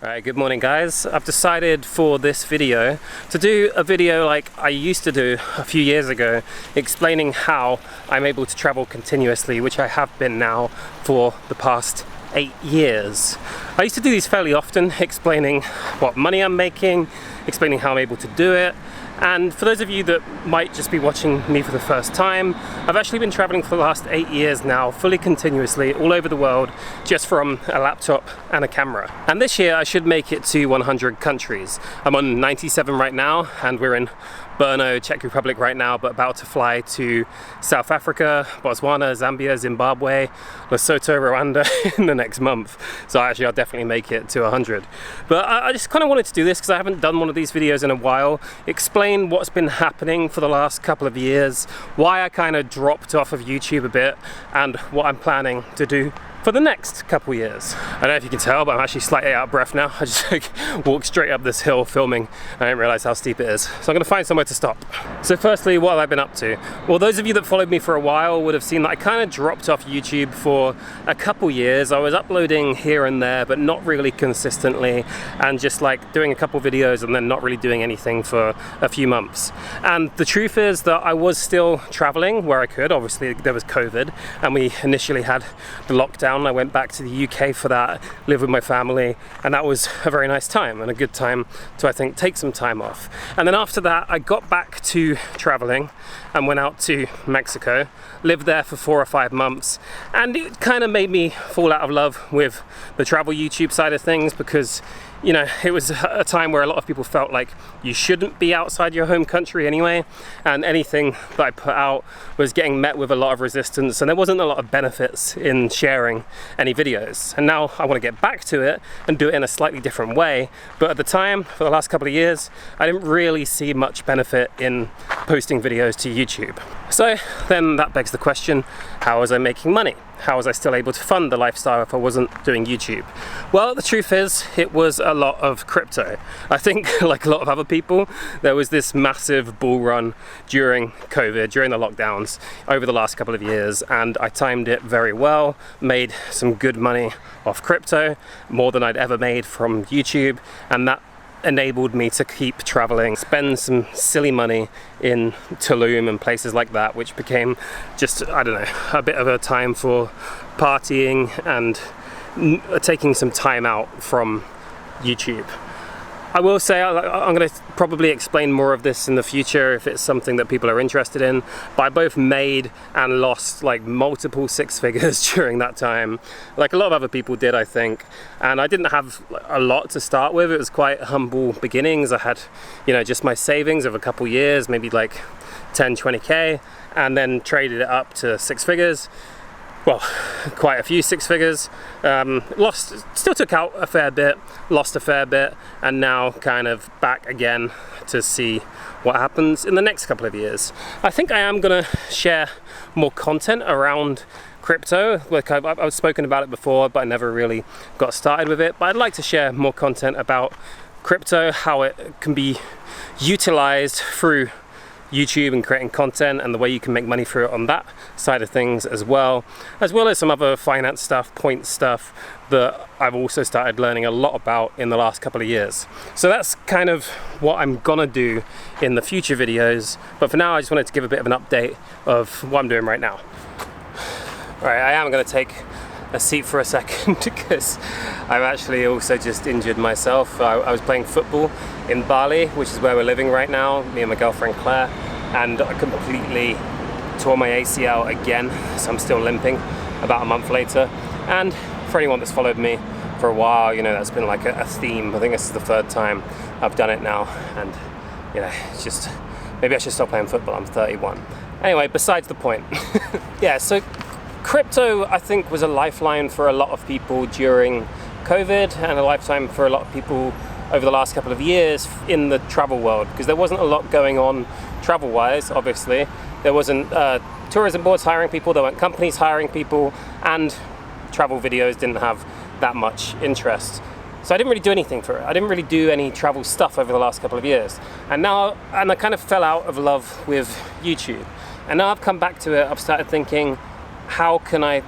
Alright, good morning guys. I've decided for this video to do a video like I used to do a few years ago, explaining how I'm able to travel continuously, which I have been now for the past 8 years. I used to do these fairly often, explaining what money I'm making, explaining how I'm able to do it. And for those of you that might just be watching me for the first time, I've actually been traveling for the last 8 years now, fully continuously, all over the world, just from a laptop and a camera. And this year I should make it to 100 countries. I'm on 97 right now, and we're in Brno, Czech Republic right now, but about to fly to South Africa, Botswana, Zambia, Zimbabwe, Lesotho, Rwanda in the next month. So actually I'll definitely make it to 100. But I just kind of wanted to do this because I haven't done one of these videos in a while, explain what's been happening for the last couple of years, why I kind of dropped off of YouTube a bit, and what I'm planning to do for the next couple years. I don't know if you can tell, but I'm actually slightly out of breath now. I just walked straight up this hill filming. I didn't realize how steep it is. So I'm gonna find somewhere to stop. So firstly, what have I been up to? Well, those of you that followed me for a while would have seen that I kind of dropped off YouTube for a couple years. I was uploading here and there, but not really consistently, and just like doing a couple videos and then not really doing anything for a few months. And the truth is that I was still traveling where I could. Obviously there was COVID, and we initially had the lockdown. I went back to the UK for that, lived with my family, and that was a very nice time and a good time to, I think, take some time off. And then after that I got back to traveling and went out to Mexico, lived there for 4 or 5 months, and it kind of made me fall out of love with the travel YouTube side of things, because you know, it was a time where a lot of people felt like you shouldn't be outside your home country anyway, and anything that I put out was getting met with a lot of resistance, and there wasn't a lot of benefits in sharing any videos. And now I want to get back to it and do it in a slightly different way, but at the time, for the last couple of years, I didn't really see much benefit in posting videos to YouTube. So then that begs the question, how was I making money? How was I still able to fund the lifestyle if I wasn't doing YouTube? Well, the truth is, it was a lot of crypto. I think, like a lot of other people, there was this massive bull run during COVID, during the lockdowns, over the last couple of years, and I timed it very well, made some good money off crypto, more than I'd ever made from YouTube, and that enabled me to keep traveling, spend some silly money in Tulum and places like that, which became just, I don't know, a bit of a time for partying and taking some time out from YouTube. I will say I'm going to probably explain more of this in the future if it's something that people are interested in, but I both made and lost like multiple 6 figures during that time, like a lot of other people did, I think. And I didn't have a lot to start with. It was quite humble beginnings. I had, you know, just my savings of a couple years, maybe like 10-20k, and then traded it up to 6 figures. Well, quite a few 6 figures, still took out a fair bit, lost a fair bit, and now kind of back again to see what happens in the next couple of years. I think I am gonna share more content around crypto. Like I've spoken about it before, but I never really got started with it. But I'd like to share more content about crypto, how it can be utilized through YouTube and creating content, and the way you can make money through it on that side of things, as well as some other finance stuff, point stuff that I've also started learning a lot about in the last couple of years. So that's kind of what I'm gonna do in the future videos, but for now I just wanted to give a bit of an update of what I'm doing right now. Alright, I am gonna take a seat for a second because I've actually also just injured myself. I was playing football in Bali, which is where we're living right now, me and my girlfriend Claire, and I completely tore my ACL again, so I'm still limping about a month later. And for anyone that's followed me for a while, you know, that's been like a theme. I think this is the 3rd time I've done it now, and you know, it's just, maybe I should stop playing football. I'm 31. Anyway, besides the point. Yeah, so crypto, I think, was a lifeline for a lot of people during COVID, and a lifetime for a lot of people over the last couple of years in the travel world, because there wasn't a lot going on travel-wise, obviously. There wasn't tourism boards hiring people, there weren't companies hiring people, and travel videos didn't have that much interest. So I didn't really do anything for it. I didn't really do any travel stuff over the last couple of years. And I kind of fell out of love with YouTube. And now I've come back to it, I've started thinking, how can I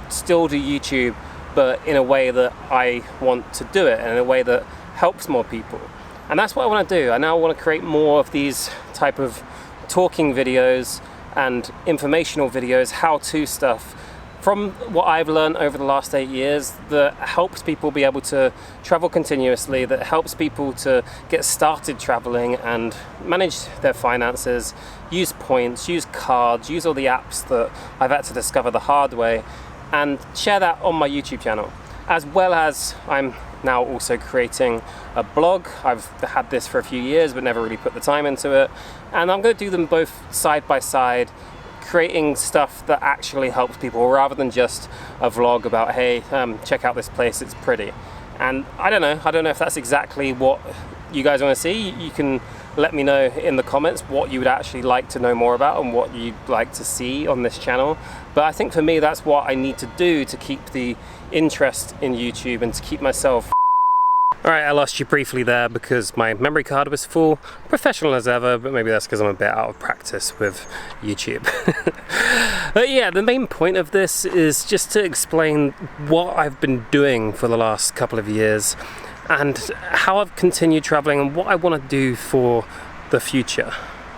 still do YouTube but in a way that I want to do it, and in a way that helps more people. And that's what I want to do. I now want to create more of these type of talking videos and informational videos, how-to stuff, from what I've learned over the last 8 years, that helps people be able to travel continuously, that helps people to get started traveling and manage their finances, use points, use cards, use all the apps that I've had to discover the hard way, and share that on my YouTube channel. As well as I'm now also creating a blog. I've had this for a few years but never really put the time into it, and I'm going to do them both side by side, creating stuff that actually helps people rather than just a vlog about, hey, check out this place, it's pretty. And I don't know if that's exactly what you guys want to see. You can let me know in the comments what you would actually like to know more about and what you'd like to see on this channel. But I think for me, that's what I need to do to keep the interest in YouTube and to keep myself. Alright, I lost you briefly there because my memory card was full, professional as ever, but maybe that's because I'm a bit out of practice with YouTube. But yeah, the main point of this is just to explain what I've been doing for the last couple of years and how I've continued traveling and what I want to do for the future.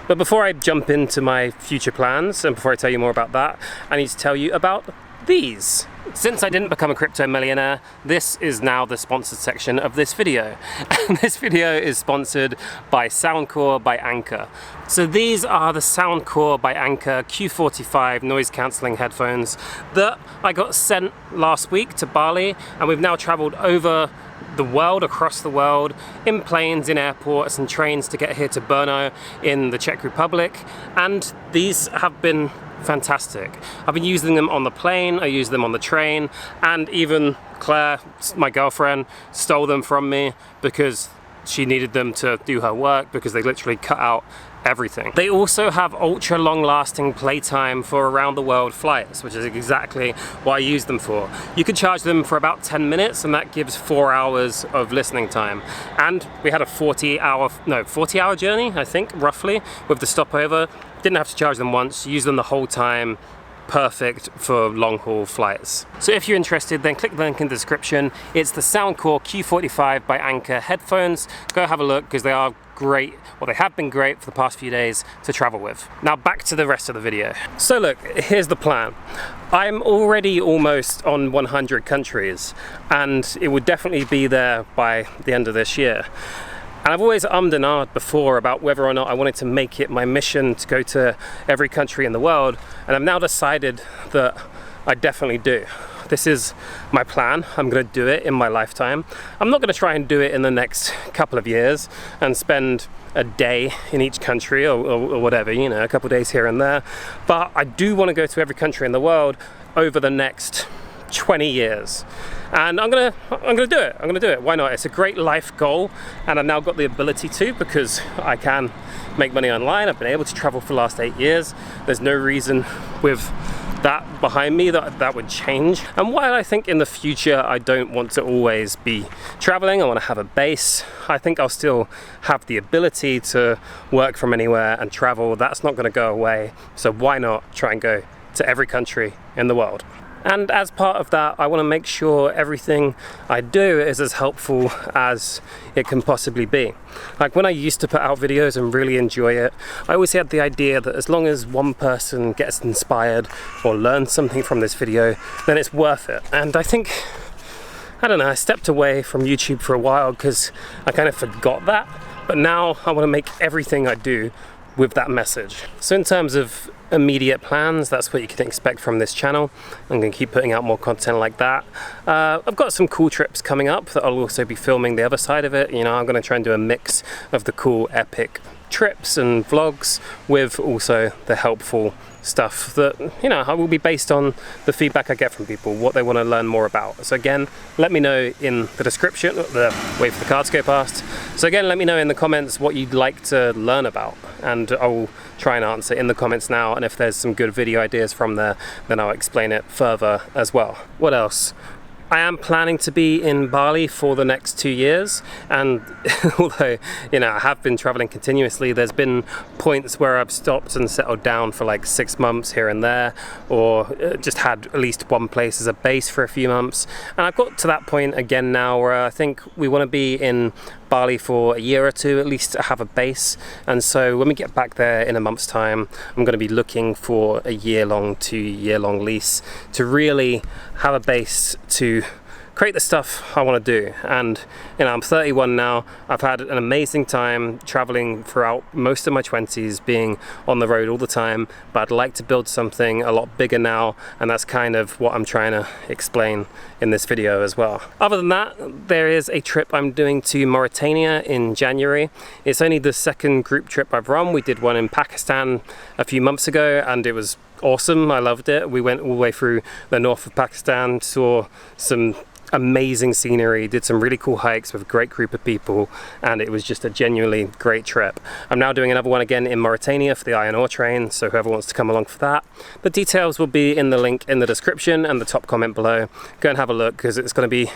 But before I jump into my future plans and before I tell you more about that, I need to tell you about these. Since I didn't become a crypto millionaire, this is now the sponsored section of this video. And this video is sponsored by SOUNDCORE by ANKER. So these are the SOUNDCORE by ANKER Q45 noise cancelling headphones that I got sent last week to Bali, and we've now traveled over the world, across the world, in planes, in airports and trains to get here to Brno in the Czech Republic, and these have been fantastic. I've been using them on the plane, I use them on the train, and even Claire, my girlfriend, stole them from me because she needed them to do her work because they literally cut out everything. They also have ultra long-lasting playtime for around the world flights, which is exactly what I use them for. You can charge them for about 10 minutes and that gives 4 hours of listening time. And we had a 40-hour journey, I think, roughly, with the stopover. Didn't have to charge them once, use them the whole time. Perfect for long-haul flights. So if you're interested, then click the link in the description. It's the SOUNDCORE Q45 by ANKER headphones. Go have a look because they are great, well, they have been great for the past few days to travel with. Now back to the rest of the video. So look, here's the plan. I'm already almost on 100 countries and it would definitely be there by the end of this year. And I've always ummed and ahed before about whether or not I wanted to make it my mission to go to every country in the world, and I've now decided that I definitely do. This is my plan. I'm going to do it in my lifetime. I'm not going to try and do it in the next couple of years and spend a day in each country or whatever, you know, a couple of days here and there. But I do want to go to every country in the world over the next 20 years. And I'm gonna do it. I'm gonna do it. Why not? It's a great life goal, and I've now got the ability to because I can make money online. I've been able to travel for the last 8 years. There's no reason with that behind me that would change. And while I think in the future I don't want to always be traveling, I want to have a base, I think I'll still have the ability to work from anywhere and travel. That's not going to go away. So why not try and go to every country in the world? And as part of that, I want to make sure everything I do is as helpful as it can possibly be. Like when I used to put out videos and really enjoy it, I always had the idea that as long as one person gets inspired or learns something from this video, then it's worth it. And I think, I don't know, I stepped away from YouTube for a while because I kind of forgot that. But now I want to make everything I do with that message. So in terms of immediate plans, that's what you can expect from this channel. I'm going to keep putting out more content like that. I've got some cool trips coming up that I'll also be filming the other side of it. You know, I'm going to try and do a mix of the cool epic trips and vlogs with also the helpful stuff that, you know, will be based on the feedback I get from people, what they want to learn more about. So again, let me know in the description, wait for the cards to go past. So again, let me know in the comments what you'd like to learn about, and I'll try and answer in the comments now, and if there's some good video ideas from there, then I'll explain it further as well. What else? I am planning to be in Bali for the next 2 years, and although, you know, I have been traveling continuously, there's been points where I've stopped and settled down for like 6 months here and there, or just had at least one place as a base for a few months. And I've got to that point again now where I think we want to be in Bali for a year or two at least to have a base. And so when we get back there in a month's time, I'm going to be looking for a year-long, 2-year-long lease to really have a base to create the stuff I want to do. And you know, I'm 31 now. I've had an amazing time traveling throughout most of my 20s, being on the road all the time, but I'd like to build something a lot bigger now, and that's kind of what I'm trying to explain in this video as well. Other than that, there is a trip I'm doing to Mauritania in January. It's only the second group trip I've run. We did one in Pakistan a few months ago and it was awesome. I loved it. We went all the way through the north of Pakistan, saw some amazing scenery, did some really cool hikes with a great group of people, and it was just a genuinely great trip. I'm now doing another one again in Mauritania for the iron ore train, so whoever wants to come along for that. The details will be in the link in the description and the top comment below. Go and have a look because it's going to be,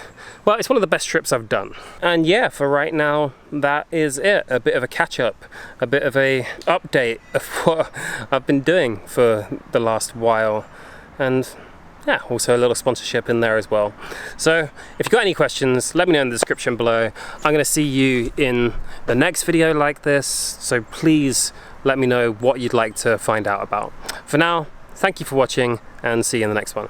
well, it's one of the best trips I've done. And yeah, for right now, that is it. A bit of a catch up, a bit of a update of what I've been doing for the last while, and yeah, also a little sponsorship in there as well. So if you've got any questions, let me know in the description below. I'm going to see you in the next video like this, so please let me know what you'd like to find out about. For now, thank you for watching and see you in the next one.